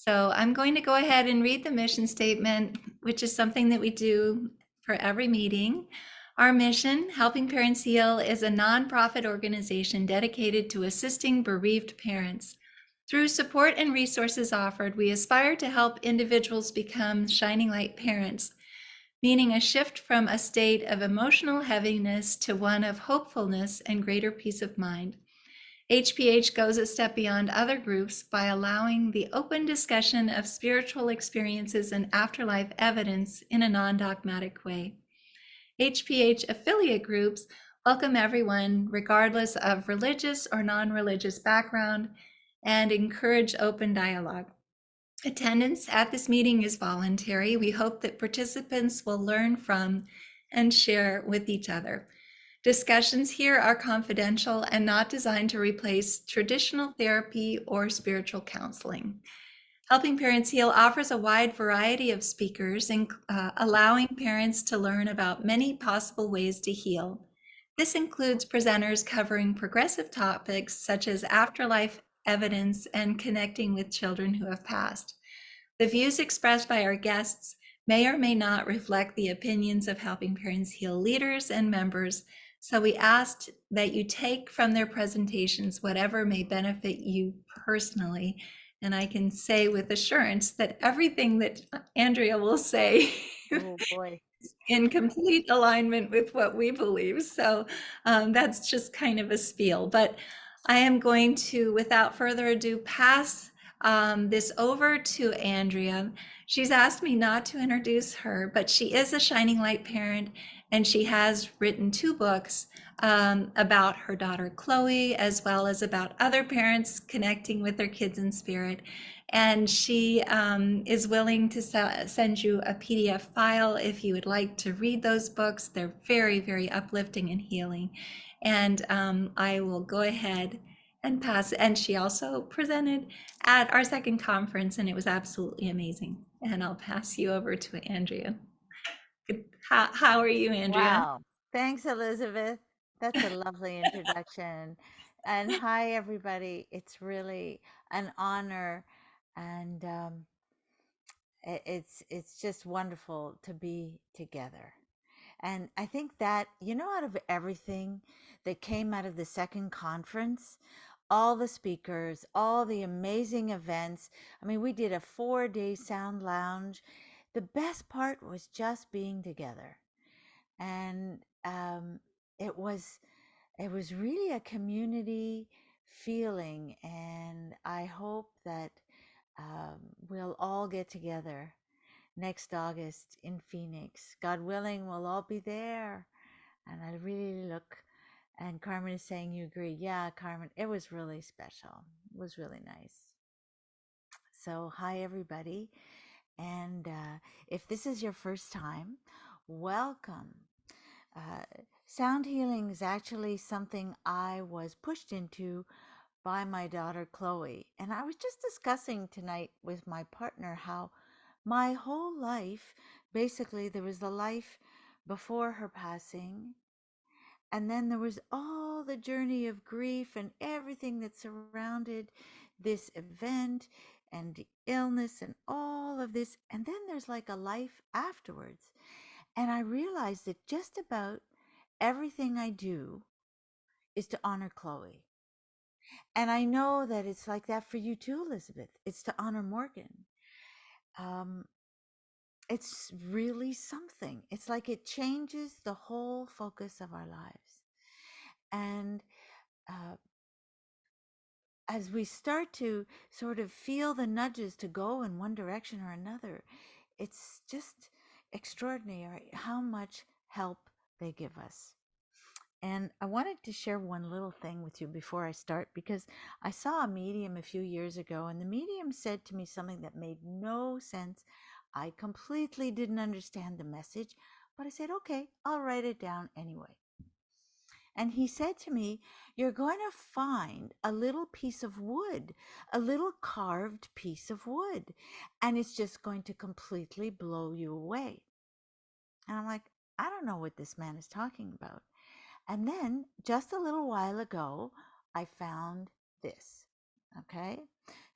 So I'm going to go ahead and read the mission statement, which is something that we do for every meeting. Our mission, Helping Parents Heal, is a nonprofit organization dedicated to assisting bereaved parents. Through support and resources offered, we aspire to help individuals become shining light parents, meaning a shift from a state of emotional heaviness to one of hopefulness and greater peace of mind. HPH goes a step beyond other groups by allowing the open discussion of spiritual experiences and afterlife evidence in a non-dogmatic way. HPH affiliate groups welcome everyone, regardless of religious or non-religious background, and encourage open dialogue. Attendance at this meeting is voluntary. We hope that participants will learn from and share with each other. Discussions here are confidential and not designed to replace traditional therapy or spiritual counseling. Helping Parents Heal offers a wide variety of speakers, allowing parents to learn about many possible ways to heal. This includes presenters covering progressive topics such as afterlife evidence and connecting with children who have passed. The views expressed by our guests may or may not reflect the opinions of Helping Parents Heal leaders and members, so we asked that you take from their presentations whatever may benefit you personally. And I can say with assurance that everything that Andrea will say Oh boy. is in complete alignment with what we believe. So that's just kind of a spiel. But I am going to, without further ado, pass this over to Andrea. She's asked me not to introduce her, but she is a Shining Light parent, and she has written 2 books about her daughter Chloe, as well as about other parents connecting with their kids in spirit. And she is willing to send you a PDF file if you would like to read those books. They're very, very uplifting and healing. And I will go ahead and pass. And she also presented at our second conference, and it was absolutely amazing. And I'll pass you over to Andrea. How are you, Andrea? Wow. Thanks, Elizabeth. That's a lovely introduction. And hi, everybody. It's really an honor, and it's just wonderful to be together. And I think that, out of everything that came out of the second conference, all the speakers, all the amazing events. I mean, we did a 4-day sound lounge. The best part was just being together. And it was really a community feeling, and I hope that we'll all get together next August in Phoenix. God willing, we'll all be there. And I really look, and Carmen is saying you agree. Yeah, Carmen, it was really special. It was really nice. So, hi, everybody. And if this is your first time, welcome. Uh, Sound healing is actually something I was pushed into by my daughter Chloe. And I was just discussing tonight with my partner how my whole life, basically, there was the life before her passing, and then there was all the journey of grief and everything that surrounded this event and the illness and all of this. And then there's like a life afterwards. And I realized that just about everything I do is to honor Chloe. And I know that it's like that for you too, Elizabeth. It's to honor Morgan. Um, it's really something. It's like it changes the whole focus of our lives. And uh, as we start to sort of feel the nudges to go in one direction or another, it's just extraordinary how much help they give us. And I wanted to share one little thing with you before I start, because I saw a medium a few years ago, and the medium said to me something that made no sense. I completely didn't understand the message, but I said, okay, I'll write it down anyway. And he said to me, you're going to find a little piece of wood, a little carved piece of wood, and it's just going to completely blow you away. And I'm like, I don't know what this man is talking about. And then just a little while ago, I found this. Okay.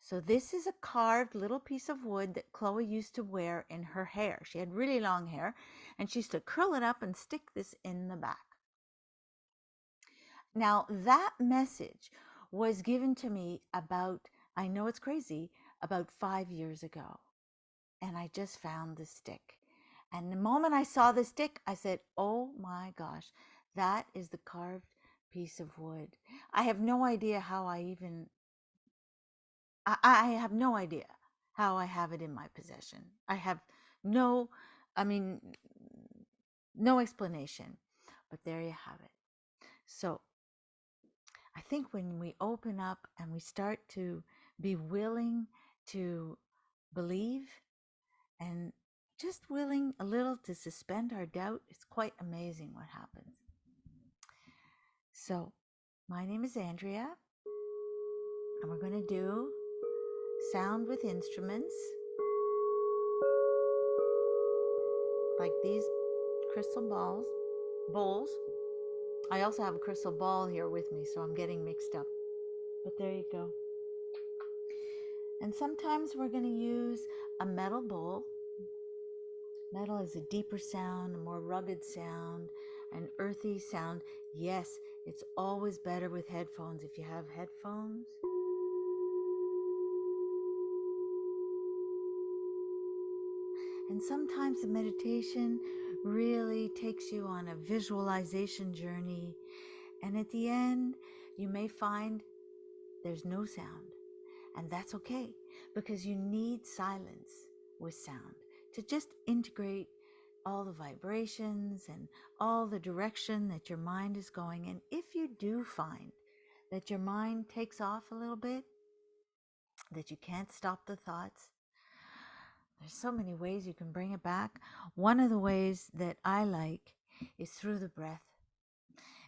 So this is a carved little piece of wood that Chloe used to wear in her hair. She had really long hair, and she used to curl it up and stick this in the back. Now, that message was given to me about, I know it's crazy, about 5 years ago. And I just found the stick. And the moment I saw the stick, I said, oh my gosh, that is the carved piece of wood. I have no idea how I have no idea how I have it in my possession. I have no, I mean, no explanation. But there you have it. So I think when we open up and we start to be willing to believe and just willing a little to suspend our doubt, it's quite amazing what happens. So, my name is Andrea, and we're going to do sound with instruments like these crystal bowls. I also have a crystal ball here with me, so I'm getting mixed up. But there you go. And sometimes we're going to use a metal bowl. Metal is a deeper sound, a more rugged sound, an earthy sound. Yes, it's always better with headphones if you have headphones. And sometimes the meditation really takes you on a visualization journey. And at the end, you may find there's no sound. And that's okay, because you need silence with sound to just integrate all the vibrations and all the direction that your mind is going. And if you do find that your mind takes off a little bit, that you can't stop the thoughts, there's so many ways you can bring it back. One of the ways that I like is through the breath.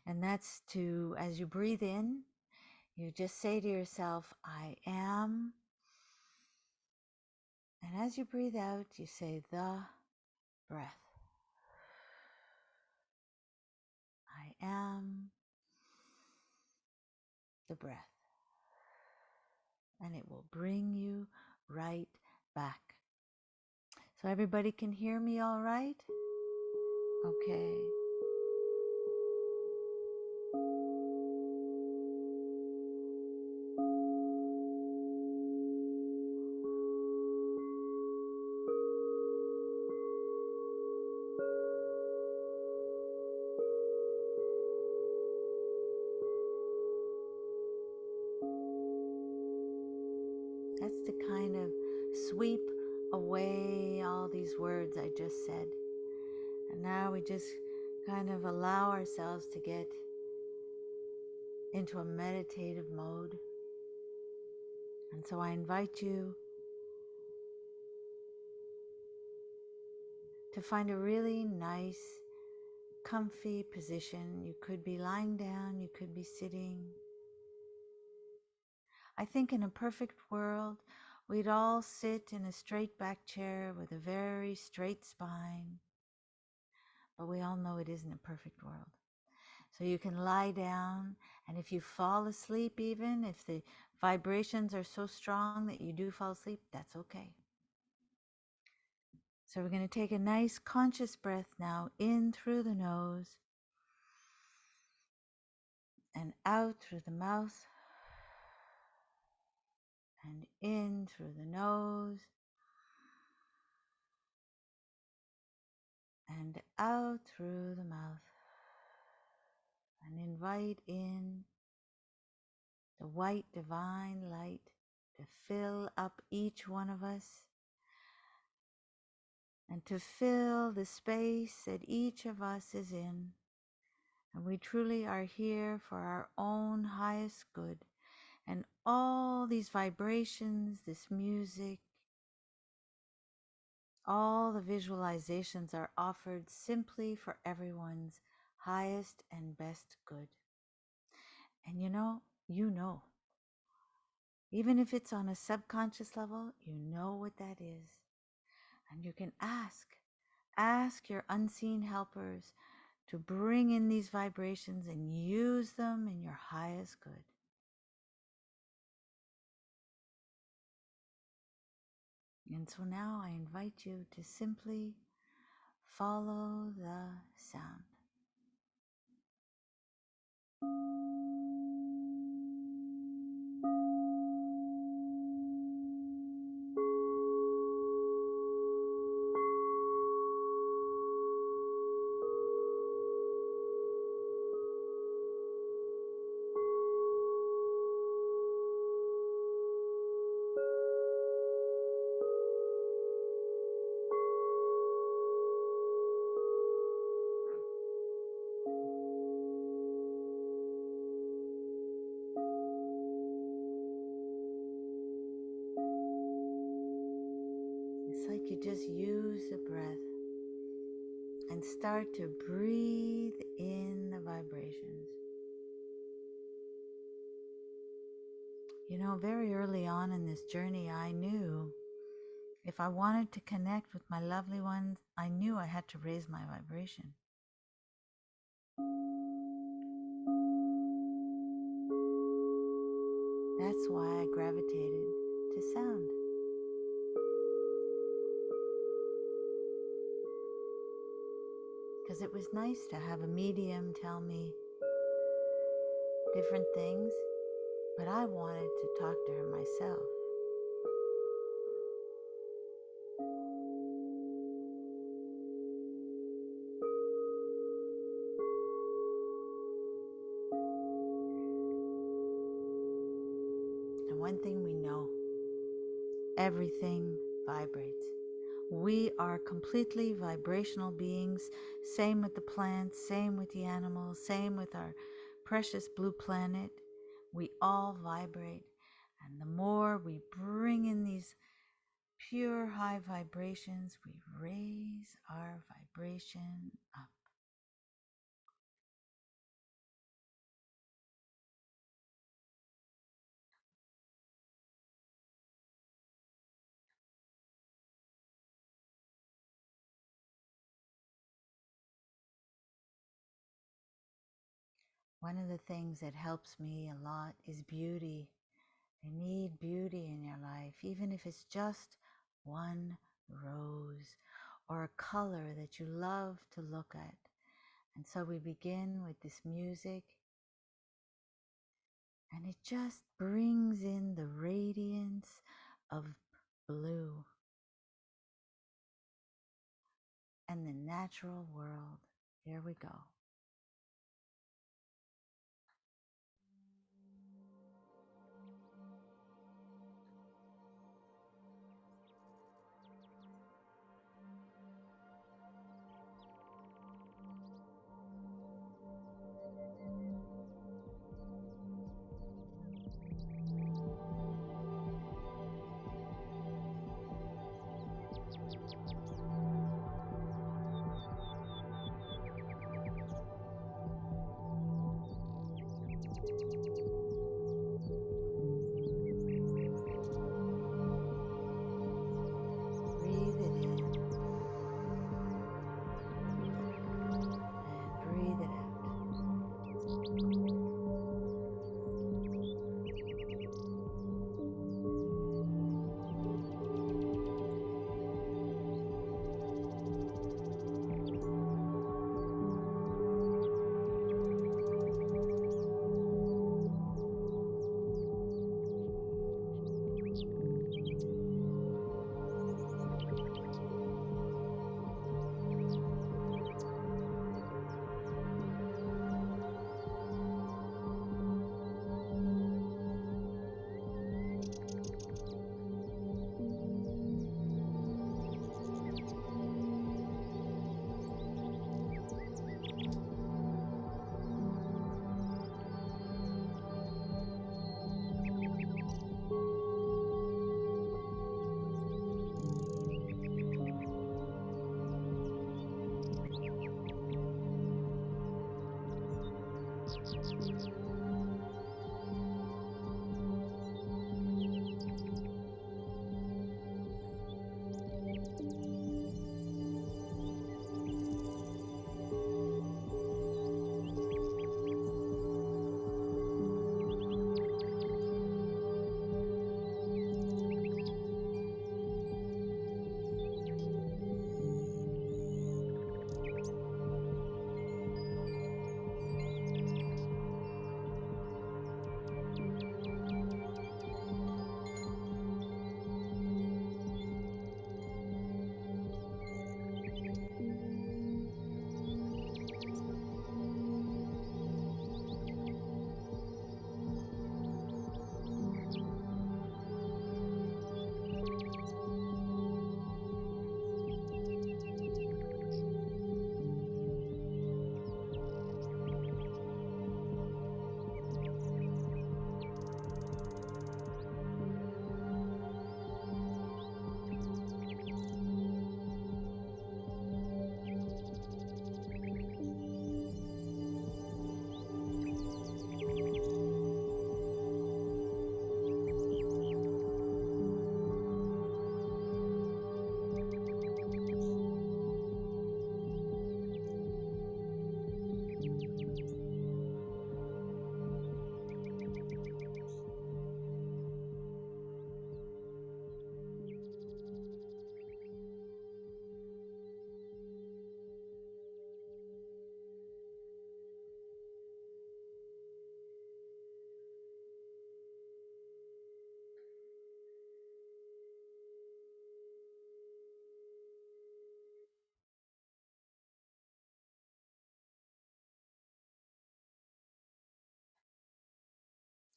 And that's to, as you breathe in, you just say to yourself, I am. And as you breathe out, you say the breath. I am the breath. And it will bring you right back. So everybody can hear me all right? Okay. That's to kind of sweep away all these words I just said. And now we just kind of allow ourselves to get into a meditative mode. And so I invite you to find a really nice, comfy position. You could be lying down, you could be sitting. I think in a perfect world, we'd all sit in a straight back chair with a very straight spine. But we all know it isn't a perfect world. So you can lie down, and if you fall asleep, even if the vibrations are so strong that you do fall asleep, that's okay. So we're going to take a nice conscious breath now in through the nose and out through the mouth and in through the nose and out through the mouth. And invite in the white divine light to fill up each one of us and to fill the space that each of us is in. And we truly are here for our own highest good. And all these vibrations, this music, all the visualizations are offered simply for everyone's highest and best good. And you know, even if it's on a subconscious level, you know what that is. And you can ask your unseen helpers to bring in these vibrations and use them in your highest good. And so now I invite you to simply follow the sound. It's like you just use the breath and start to breathe in the vibrations. You know, very early on in this journey, I knew if I wanted to connect with my lovely ones, I knew I had to raise my vibration. That's why I gravitated to sound. Because it was nice to have a medium tell me different things, but I wanted to talk to her myself. And one thing we know, everything vibrates. We are completely vibrational beings. Same with the plants, same with the animals, same with our precious blue planet. We all vibrate. And the more we bring in these pure high vibrations, we raise our vibration up. One of the things that helps me a lot is beauty. You need beauty in your life, even if it's just one rose or a color that you love to look at. And so we begin with this music, and it just brings in the radiance of blue and the natural world. Here we go. Breathe it in and breathe it out.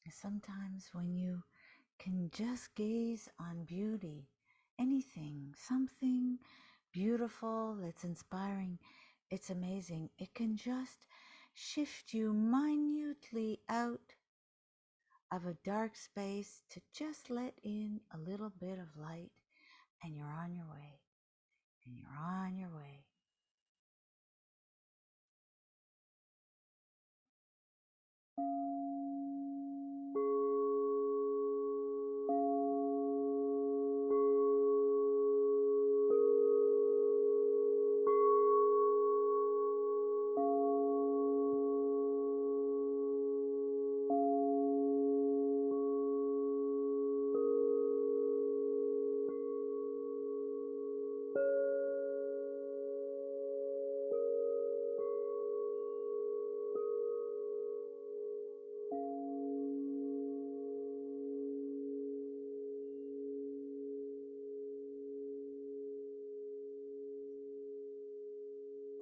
Sometimes when you can just gaze on beauty, anything, something beautiful, that's inspiring, it's amazing. It can just shift you minutely out of a dark space to just let in a little bit of light, and you're on your way, and you're on your way.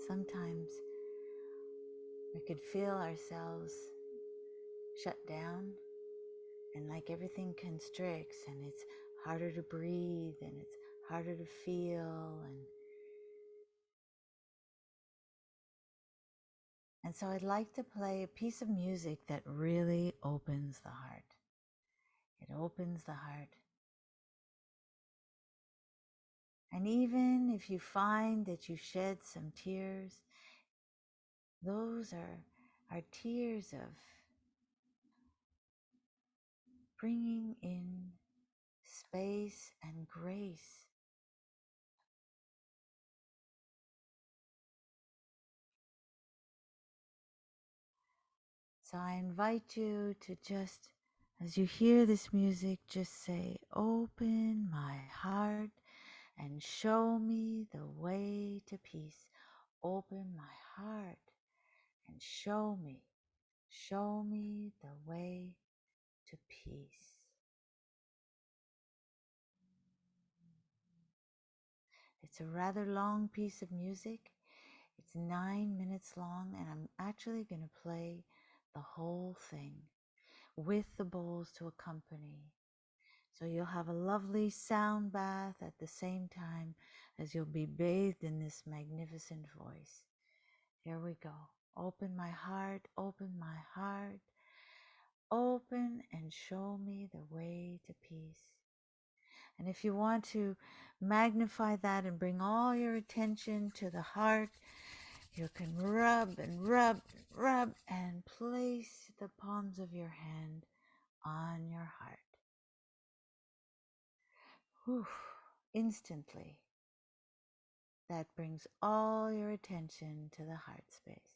Sometimes we could feel ourselves shut down and like everything constricts, and it's harder to breathe, and it's harder to feel, and so I'd like to play a piece of music that really opens the heart. It opens the heart. And even if you find that you shed some tears, those are tears of bringing in space and grace. So I invite you to just, as you hear this music, just say, "Open my heart and show me the way to peace. Open my heart and show me the way to peace." It's a rather long piece of music. It's 9 minutes long, and I'm actually going to play the whole thing with the bowls to accompany. So you'll have a lovely sound bath at the same time as you'll be bathed in this magnificent voice. Here we go. Open my heart, open my heart. Open and show me the way to peace. And if you want to magnify that and bring all your attention to the heart, you can rub and rub and rub and place the palms of your hand on your heart. Whew. Instantly, that brings all your attention to the heart space.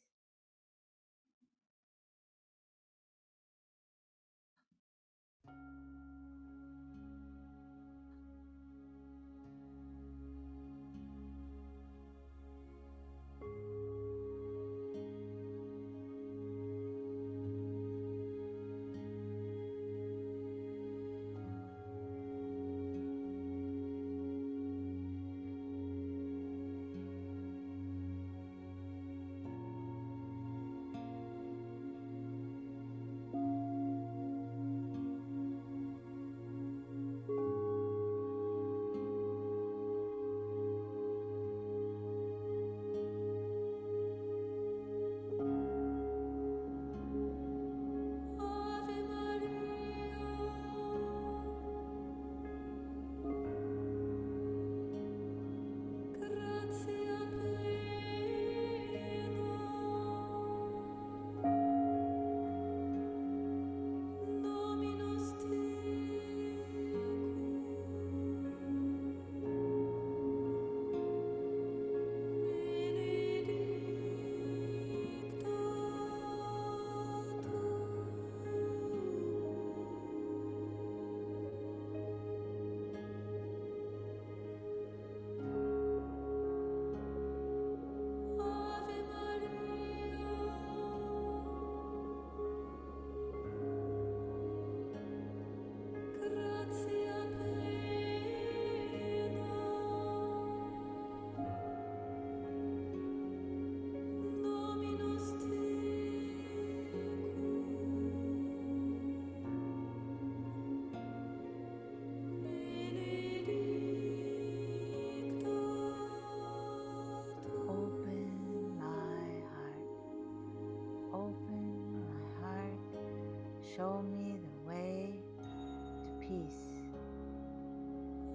show me the way to peace.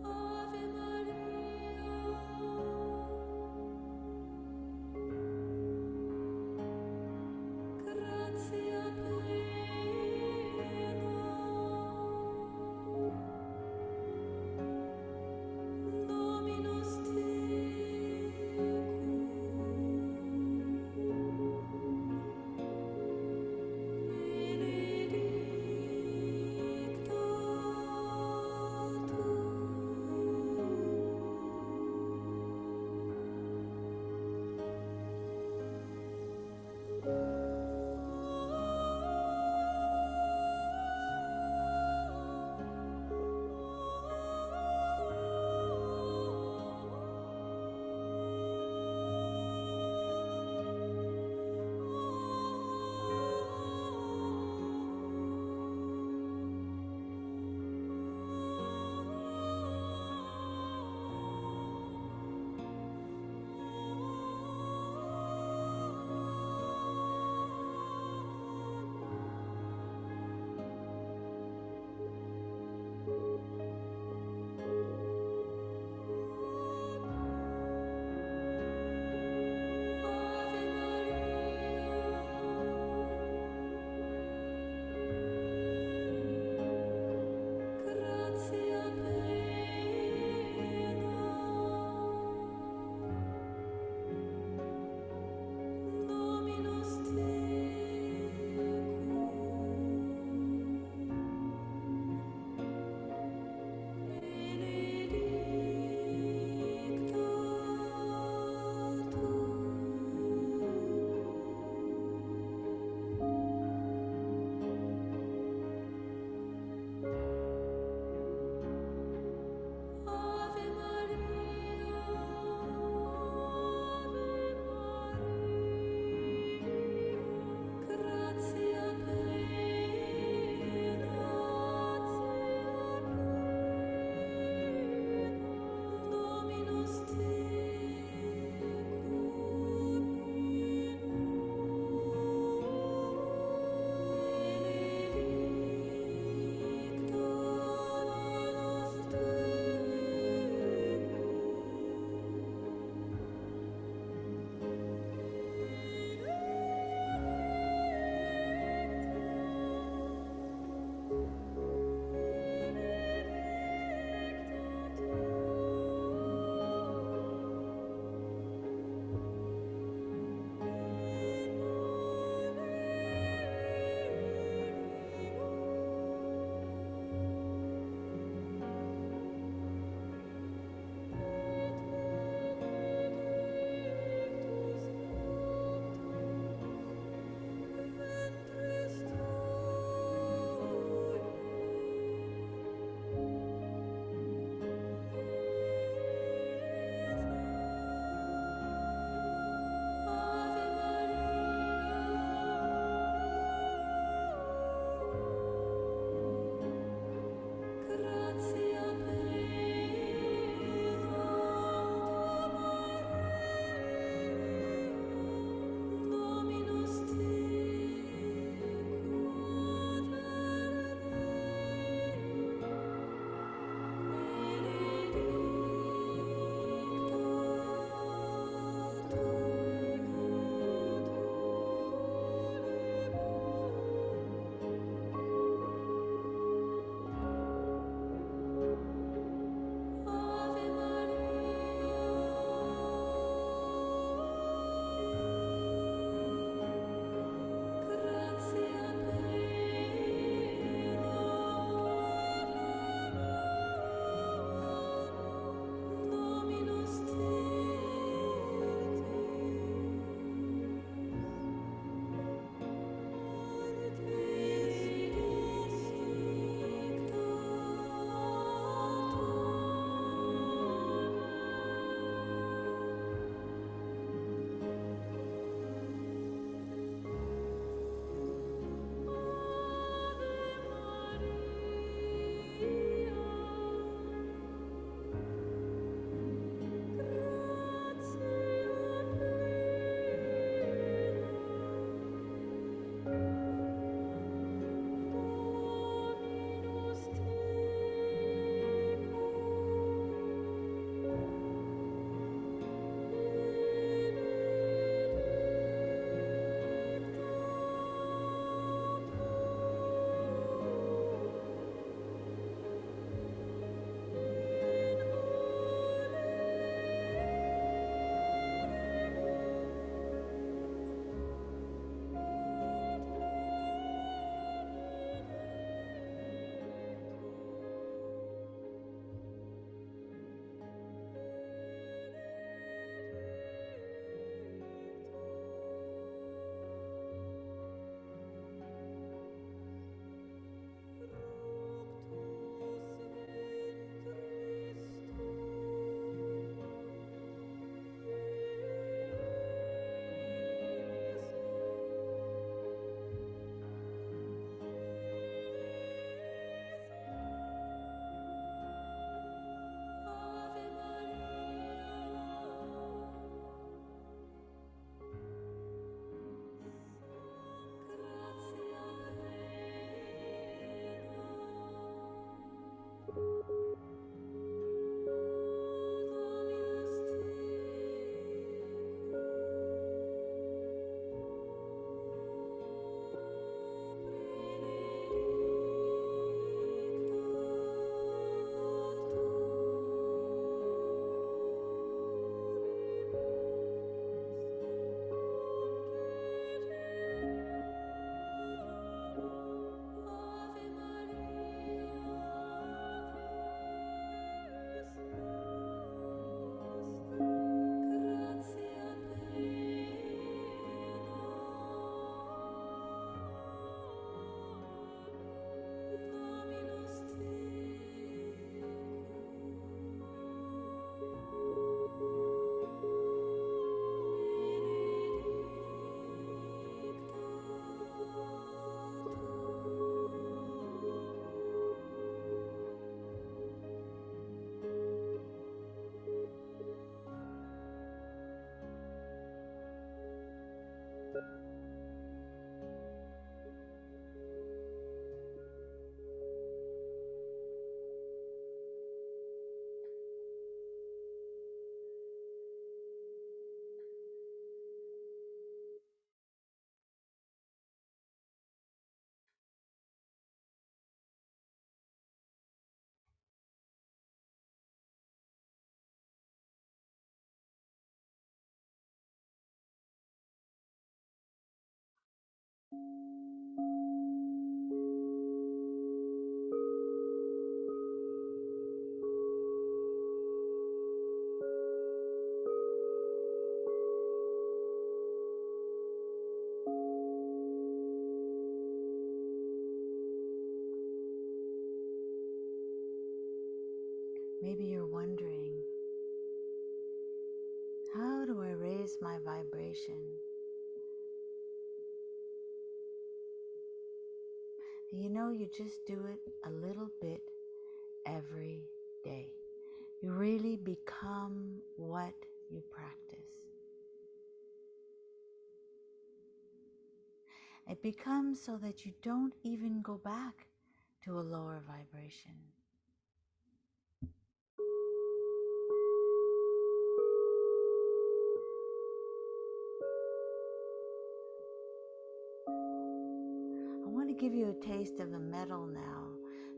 Ave Maria, gratia plena, Dominus tecum, benedicta Maybe you're wondering, how do I raise my vibration? And you just do it a little bit every day. You really become what you practice. It becomes so that you don't even go back to a lower vibration. I want to give you a taste of the metal now,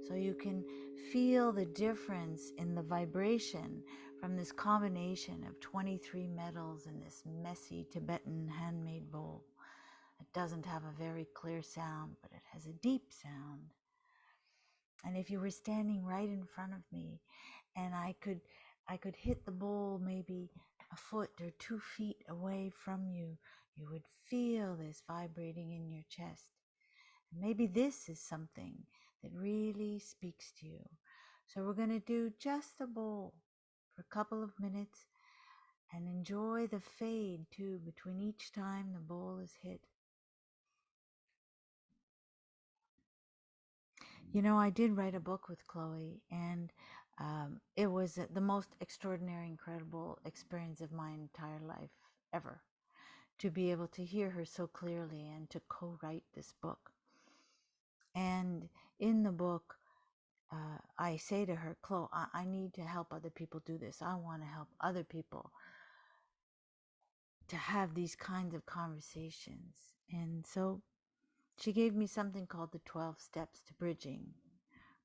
so you can feel the difference in the vibration from this combination of 23 metals in this messy Tibetan handmade bowl. It doesn't have a very clear sound, but it has a deep sound. And if you were standing right in front of me and I could hit the bowl maybe a foot or 2 feet away from you, you would feel this vibrating in your chest. Maybe this is something that really speaks to you. So we're going to do just the bowl for a couple of minutes and enjoy the fade too between each time the bowl is hit. I did write a book with Chloe, and it was the most extraordinary, incredible experience of my entire life ever, to be able to hear her so clearly and to co-write this book. And in the book, I say to her, Chloe, I need to help other people do this. I want to help other people to have these kinds of conversations. And so she gave me something called the 12 Steps to Bridging,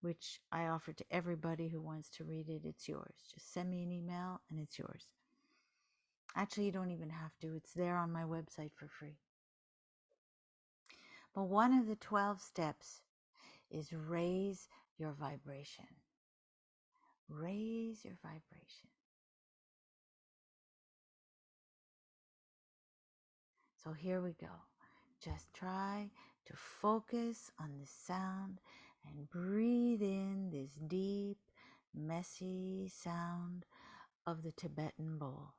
which I offer to everybody who wants to read it. It's yours. Just send me an email and it's yours. Actually, you don't even have to. It's there on my website for free. But one of the 12 steps is raise your vibration. Raise your vibration. So here we go. Just try to focus on the sound and breathe in this deep, messy sound of the Tibetan bowl.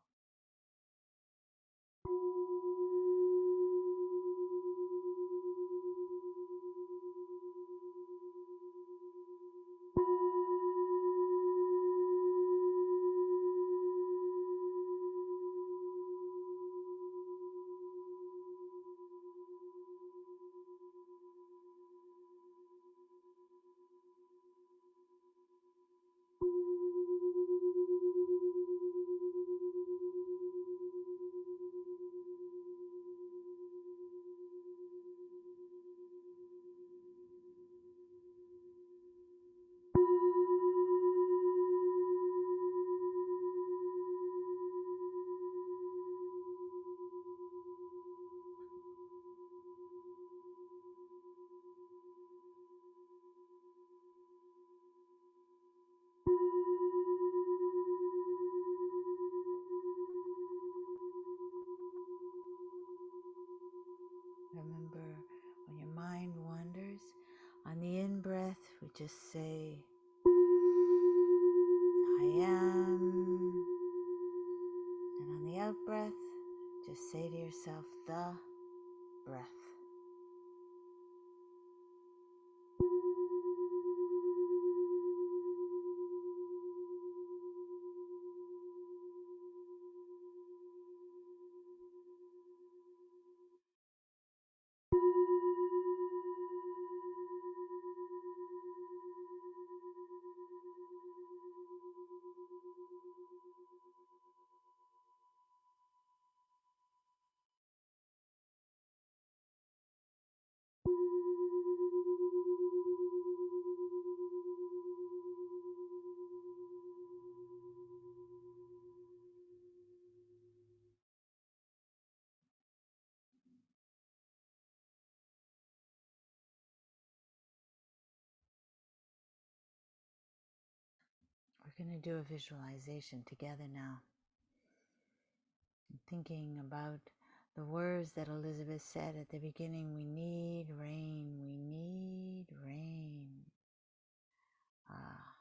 Remember, when your mind wanders, on the in-breath, we just say, I am. And on the out-breath, just say to yourself, the breath. We're going to do a visualization together now. I'm thinking about the words that Elizabeth said at the beginning. We need rain. We need rain. Ah.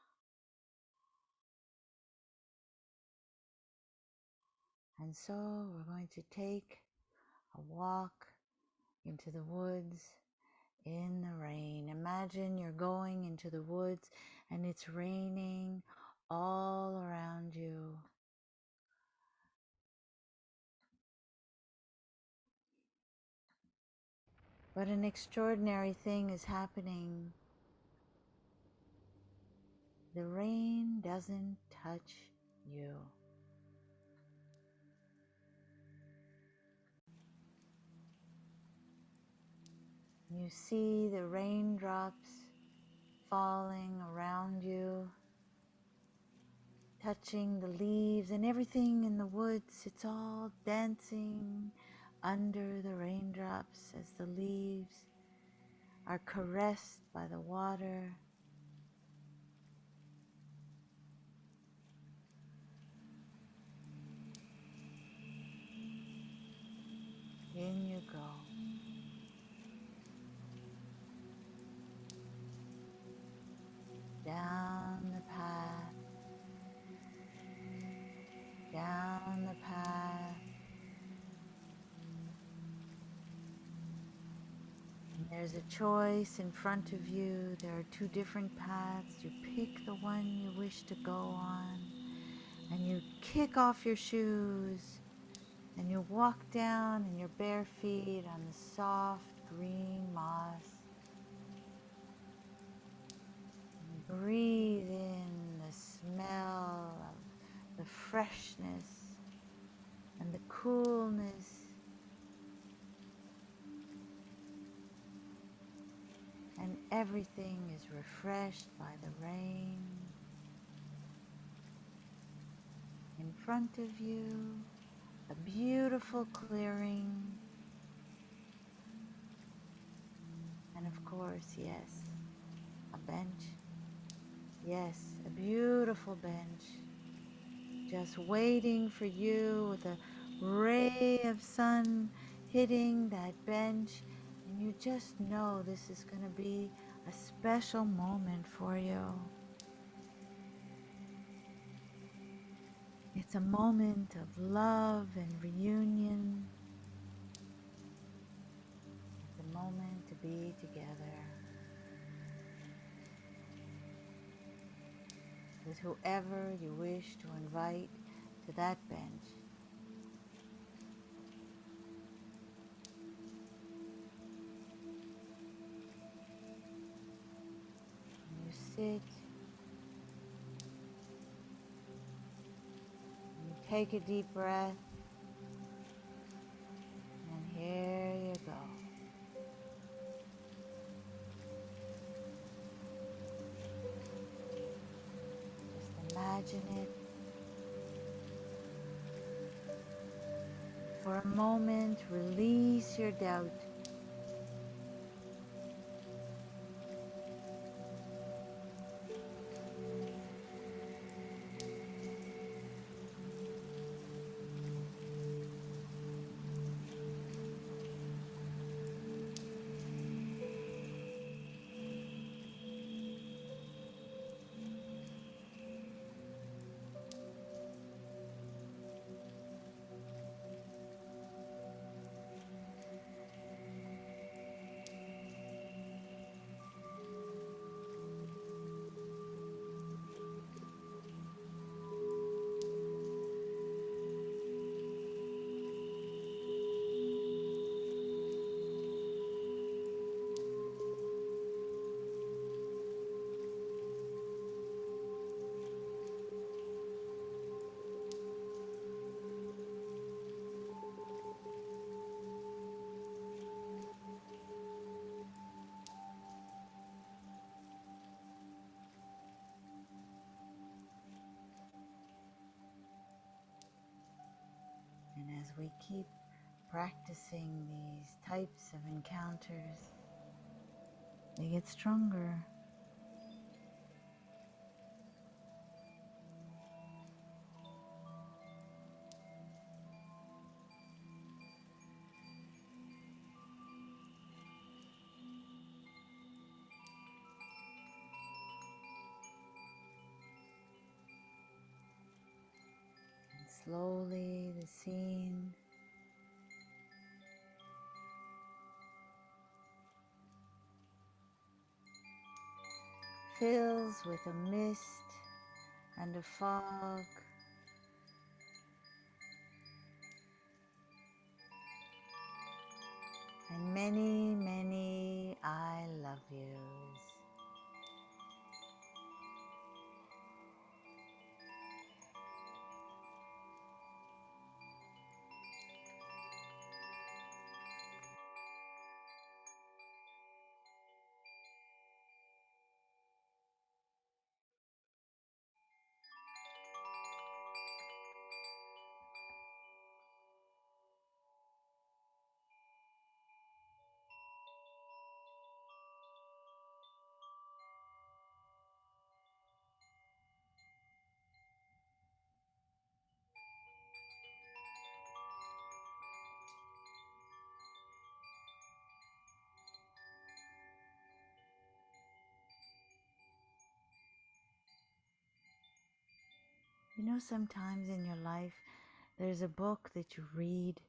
And so we're going to take a walk into the woods in the rain. Imagine you're going into the woods and it's raining all around you. But an extraordinary thing is happening. The rain doesn't touch you. You see the raindrops falling around you, touching the leaves and everything in the woods. It's all dancing under the raindrops as the leaves are caressed by the water. In you go. Down the path, down the path. And there's a choice in front of you. There are two different paths. You pick the one you wish to go on, and you kick off your shoes, and you walk down in your bare feet on the soft green moss. And breathe in the smell of the freshness and the coolness. And everything is refreshed by the rain. In front of you, a beautiful clearing. And of course, yes, a bench. Yes, a beautiful bench. Just waiting for you with a ray of sun hitting that bench. And you just know this is going to be a special moment for you. It's a moment of love and reunion. It's a moment to be together with whoever you wish to invite to that bench. And you sit, and you take a deep breath, and here you go. Just imagine it. For a moment, release your doubt. And as we keep practicing these types of encounters, they get stronger. slowly the scene fills with a mist and a fog, and many, many I love yous. You know, sometimes in your life, there's a book that you read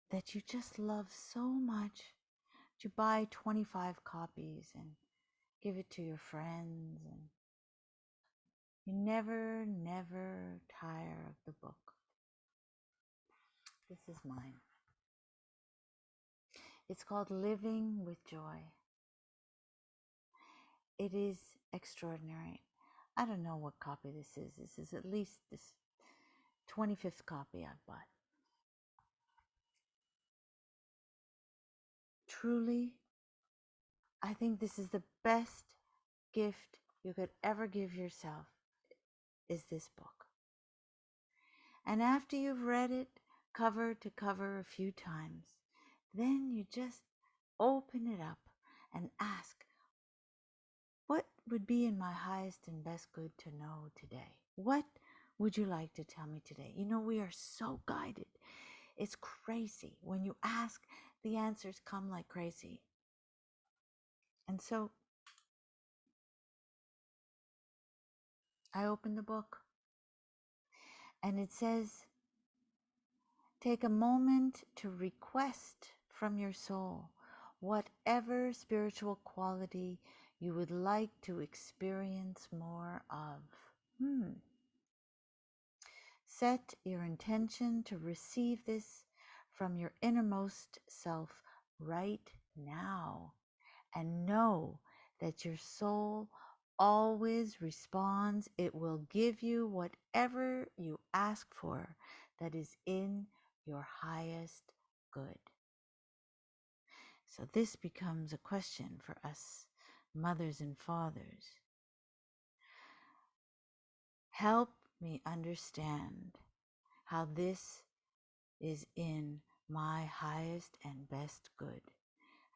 that you just love so much. You buy 25 copies and give it to your friends, and you never, never tire of the book. This is mine. It's called Living with Joy. It is extraordinary. I don't know what copy this is. This is at least this 25th copy I've bought. Truly, I think this is the best gift you could ever give yourself, is this book. And after you've read it cover to cover a few times, then you just open it up and ask, what would be in my highest and best good to know today? What would you like to tell me today? You know, we are so guided. It's crazy. When you ask, the answers come like crazy. And so I opened the book, and it says, take a moment to request from your soul whatever spiritual quality you would like to experience more of. Set your intention to receive this from your innermost self right now, and know that your soul always responds. It will give you whatever you ask for that is in your highest good. So this becomes a question for us mothers and fathers. Help me understand how this is in my highest and best good.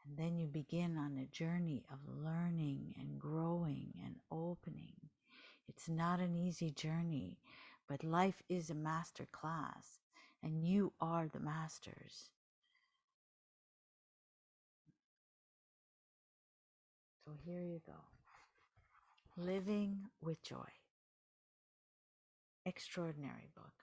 And then you begin on a journey of learning and growing and opening. It's not an easy journey, but life is a master class, and you are the masters. So here you go. Living with Joy. Extraordinary book.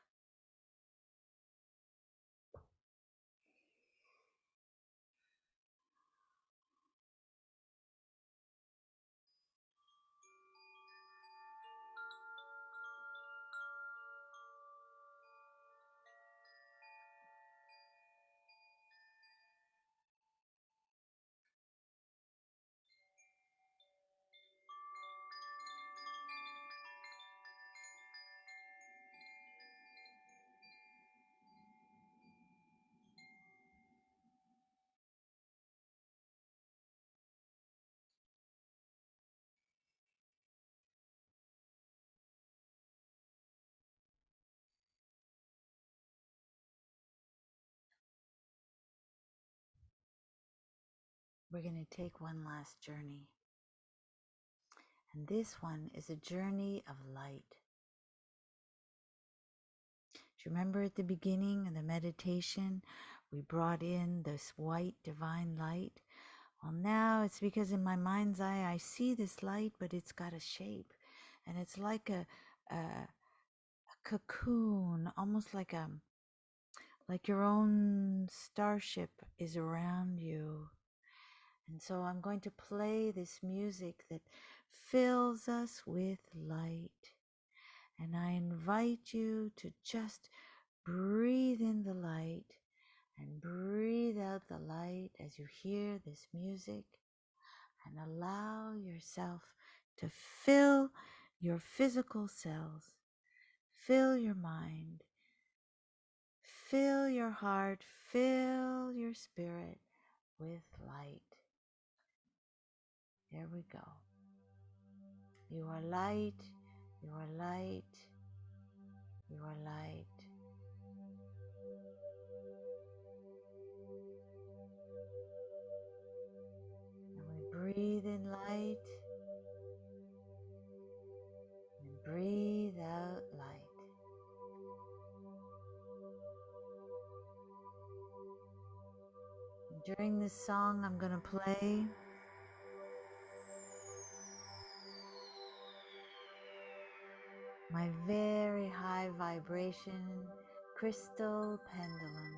We're going to take one last journey. And this one is a journey of light. Do you remember at the beginning of the meditation, we brought in this white divine light? Well, now it's because in my mind's eye, I see this light, but it's got a shape. And it's like a cocoon, almost like your own starship is around you. And so I'm going to play this music that fills us with light. And I invite you to just breathe in the light and breathe out the light as you hear this music, and allow yourself to fill your physical cells, fill your mind, fill your heart, fill your spirit with light. There we go. You are light, you are light, you are light. And we breathe in light and breathe out light. And during this song, I'm going to play my very high vibration crystal pendulum.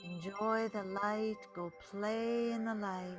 Enjoy the light, go play in the light.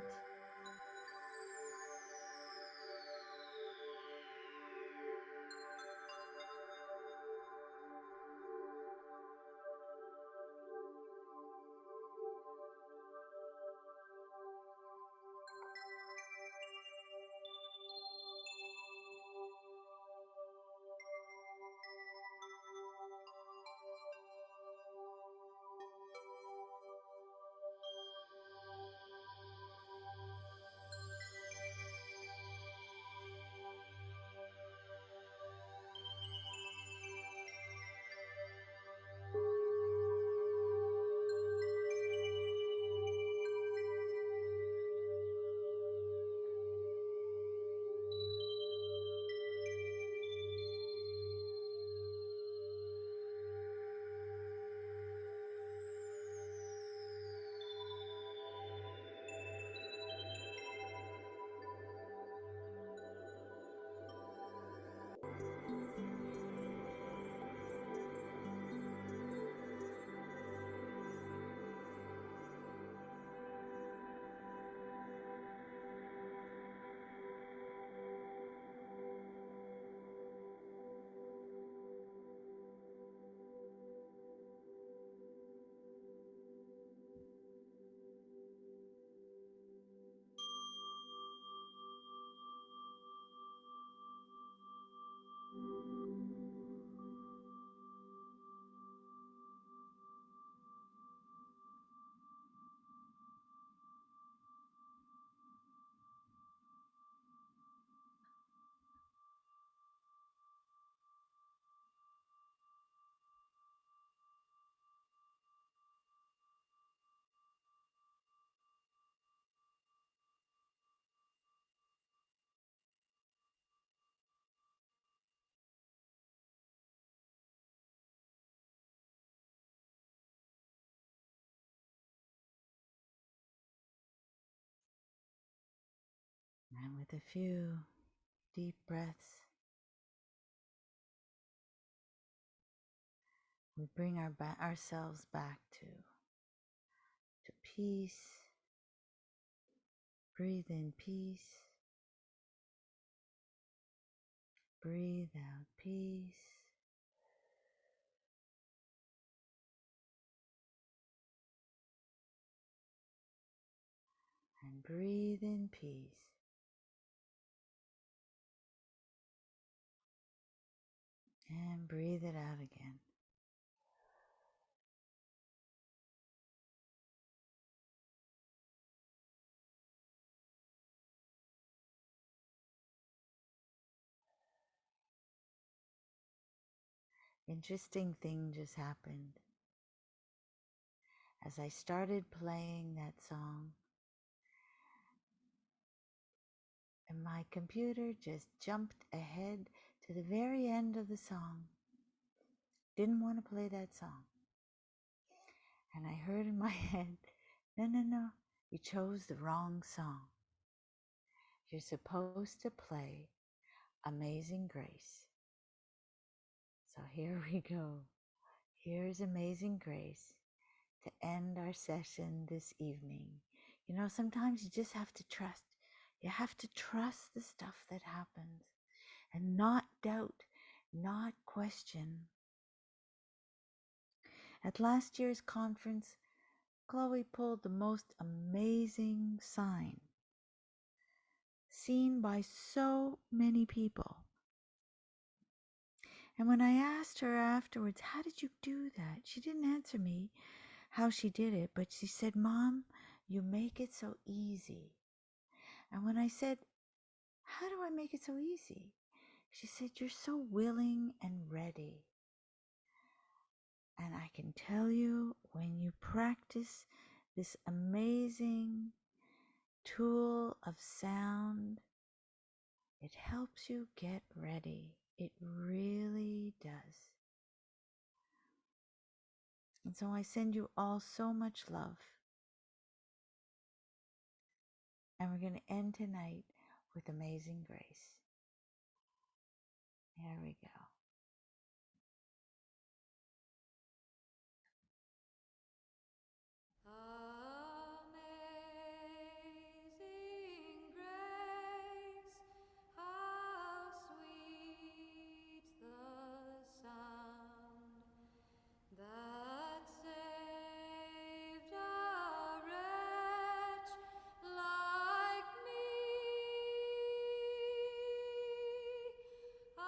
And with a few deep breaths, we bring ourselves back to peace. Breathe in peace. Breathe out peace. And breathe in peace. And breathe it out again. Interesting thing just happened. As I started playing that song, and my computer just jumped ahead to the very end of the song. Didn't want to play that song. And I heard in my head, no, you chose the wrong song. You're supposed to play Amazing Grace. So here we go. Here's Amazing Grace to end our session this evening. You know, sometimes you just have to trust. You have to trust the stuff that happens and not doubt, not question. At last year's conference, Chloe pulled the most amazing sign, seen by so many people. And when I asked her afterwards, how did you do that? She didn't answer me how she did it, but she said, Mom, you make it so easy. And when I said, how do I make it so easy? She said, you're so willing and ready. And I can tell you, when you practice this amazing tool of sound, it helps you get ready. It really does. And so I send you all so much love. And we're going to end tonight with Amazing Grace. Here we go. Amazing grace, how sweet the sound that saved a wretch like me. I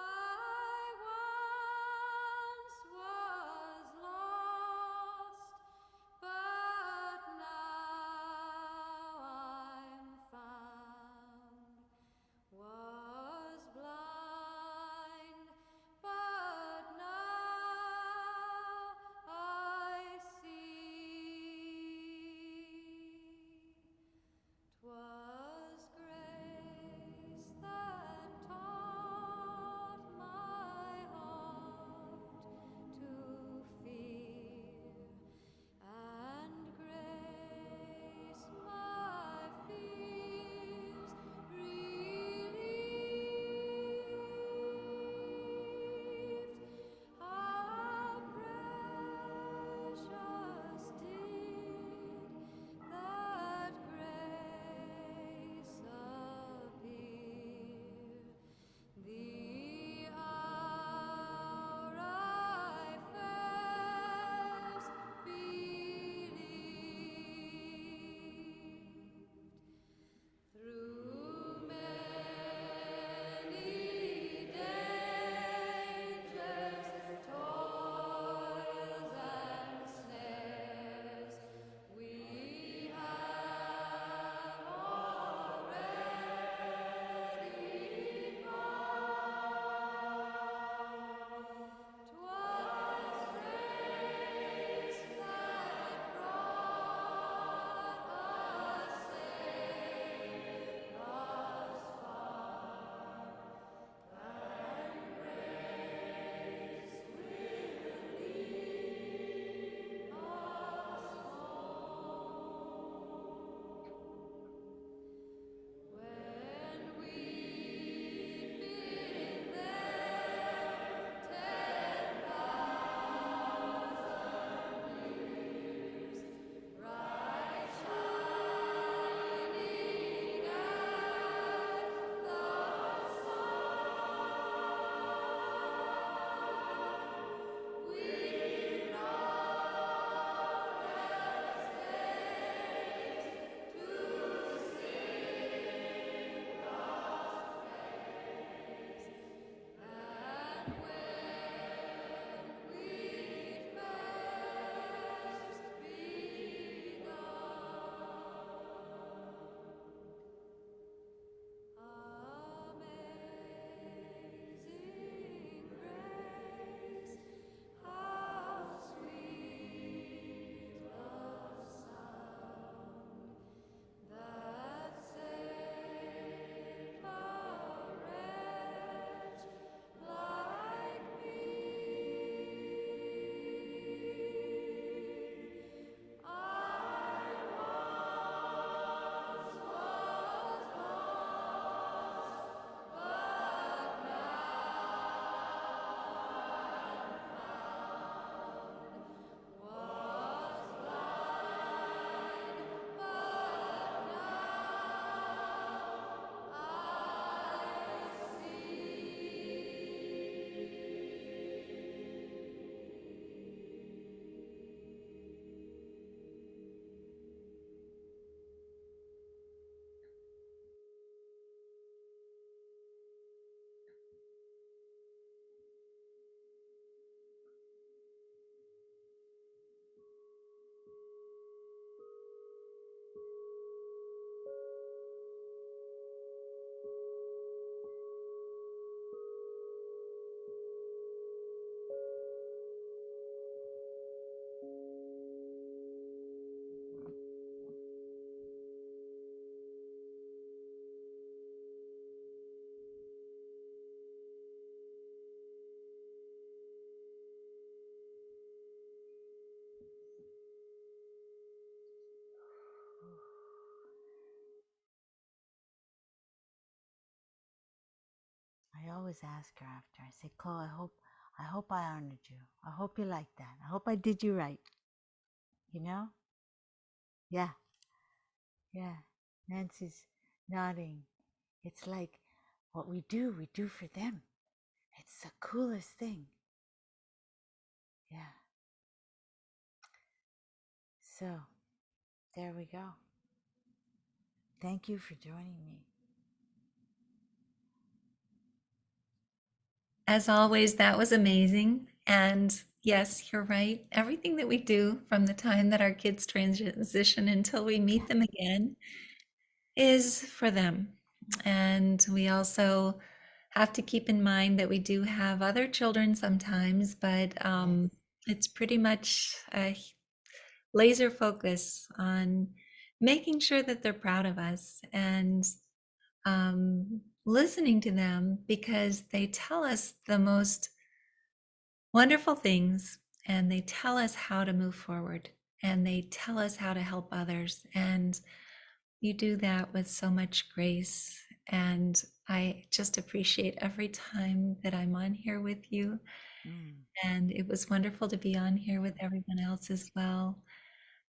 always ask her after. I say, Chloe, I hope I honored you. I hope you like that. I hope I did you right. You know? Yeah. Yeah. Nancy's nodding. It's like what we do for them. It's the coolest thing. Yeah. So, there we go. Thank you for joining me. As always, that was amazing. And yes, you're right. Everything that we do from the time that our kids transition until we meet them again is for them. And we also have to keep in mind that we do have other children sometimes, but it's pretty much a laser focus on making sure that they're proud of us and listening to them because they tell us the most wonderful things and they tell us how to move forward and they tell us how to help others. And you do that with so much grace. And I just appreciate every time that I'm on here with you. And it was wonderful to be on here with everyone else as well.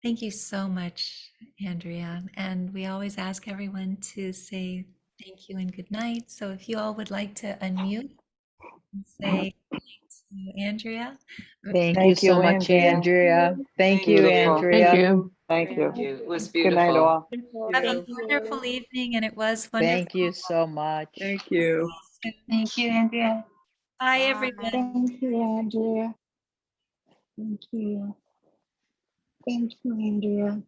Thank you so much, Andrea. And we always ask everyone to say thank you and good night. So if you all would like to unmute and say to Andrea. Thank you so much, Andrea. Thank you, Beautiful. Andrea. Thank you. Thank It was you. Good night, beautiful. all. Have a wonderful evening, and it was wonderful. Thank you so much. Thank you. Thank you, Andrea. Bye, Bye. everyone. Thank you, Andrea. Thank you. Thank you, Andrea.